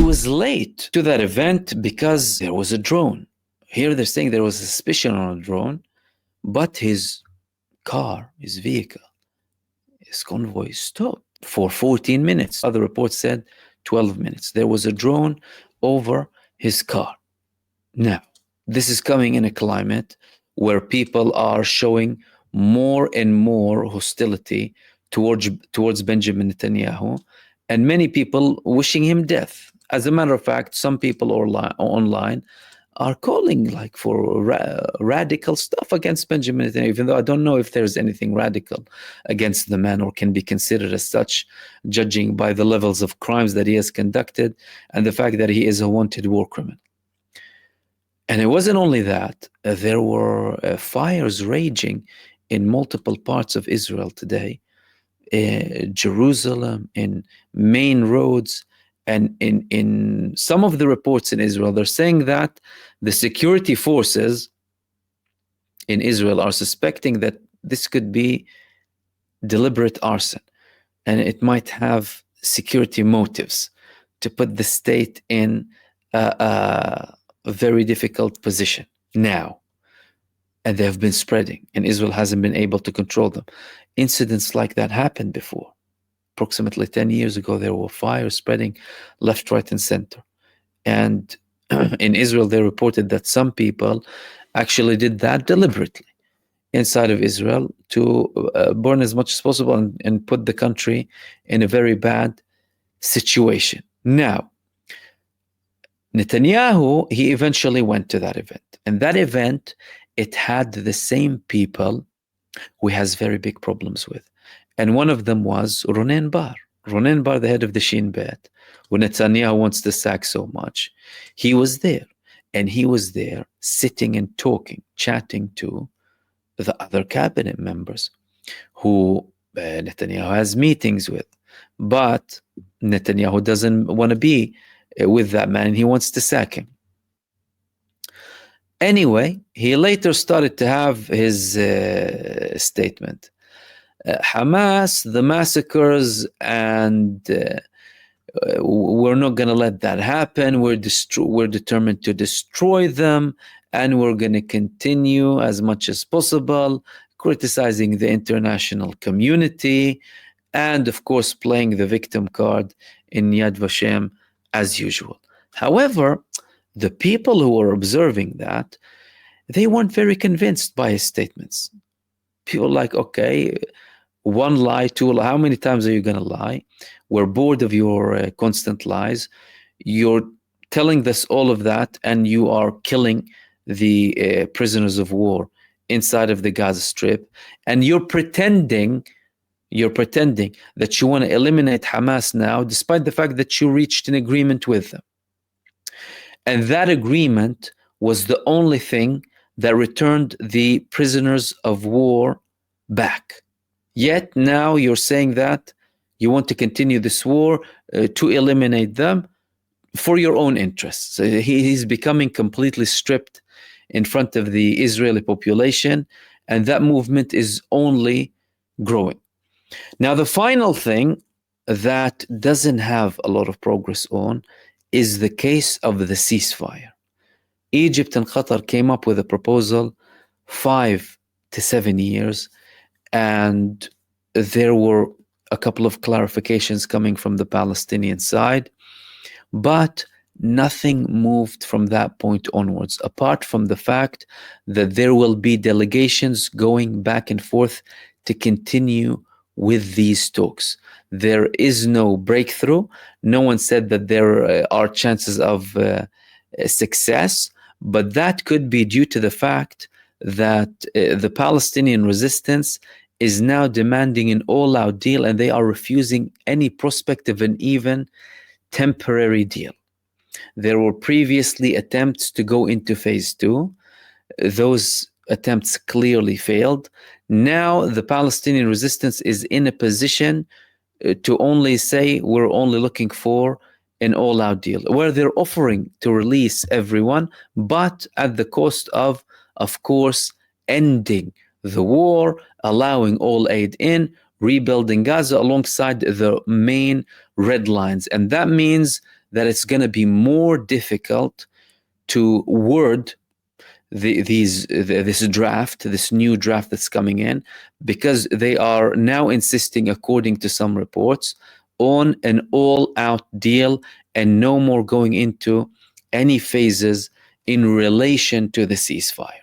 was late to that event because there was a drone. Here they're saying there was a suspicion on a drone, but his car, his vehicle, his convoy stopped for 14 minutes. Other reports said 12 minutes. There was a drone over his car. Now, this is coming in a climate where people are showing more and more hostility towards Benjamin Netanyahu, and many people wishing him death. As a matter of fact, some people online are calling for radical stuff against Benjamin Netanyahu, even though I don't know if there's anything radical against the man or can be considered as such, judging by the levels of crimes that he has conducted and the fact that he is a wanted war criminal. And it wasn't only that, there were fires raging in multiple parts of Israel today, Jerusalem, in main roads, and in some of the reports in Israel, they're saying that the security forces in Israel are suspecting that this could be deliberate arson, and it might have security motives to put the state in a very difficult position now. And they have been spreading, and Israel hasn't been able to control them. Incidents like that happened before. Approximately 10 years ago, there were fires spreading left, right, and center. And in Israel, they reported that some people actually did that deliberately inside of Israel to burn as much as possible and put the country in a very bad situation. Now, Netanyahu, he eventually went to that event. And that event, it had the same people who he has very big problems with. And one of them was Ronen Bar. Ronen Bar, the head of the Shin Bet, who Netanyahu wants to sack so much. He was there. And he was there sitting and talking, chatting to the other cabinet members who Netanyahu has meetings with. But Netanyahu doesn't want to be with that man, and he wants to sack him. Anyway, he later started to have his statement. Hamas, the massacres, and we're not going to let that happen. We're determined to destroy them, and we're going to continue as much as possible criticizing the international community, and of course playing the victim card in Yad Vashem as usual. However, the people who were observing that, they weren't very convinced by his statements. People like, okay, one lie, two lie. How many times are you going to lie? We're bored of your constant lies. You're telling us all of that, and you are killing the prisoners of war inside of the Gaza Strip, and you're pretending that you want to eliminate Hamas now, despite the fact that you reached an agreement with them. And that agreement was the only thing that returned the prisoners of war back. Yet now you're saying that you want to continue this war to eliminate them for your own interests. So he's becoming completely stripped in front of the Israeli population, and that movement is only growing. Now, the final thing that doesn't have a lot of progress on is the case of the ceasefire. Egypt and Qatar came up with a proposal 5 to 7 years, and there were a couple of clarifications coming from the Palestinian side, but nothing moved from that point onwards, apart from the fact that there will be delegations going back and forth to continue with these talks. There is no breakthrough. No one said that there are chances of success, but that could be due to the fact that the Palestinian resistance is now demanding an all-out deal, and they are refusing any prospect of an even temporary deal. There were previously attempts to go into phase 2. Those attempts clearly failed. Now the Palestinian resistance is in a position to only say we're only looking for an all-out deal, where they're offering to release everyone, but at the cost of course, ending the war, allowing all aid in, rebuilding Gaza alongside the main red lines. And that means that it's going to be more difficult to word this draft, this new draft that's coming in, because they are now insisting, according to some reports, on an all-out deal and no more going into any phases in relation to the ceasefire.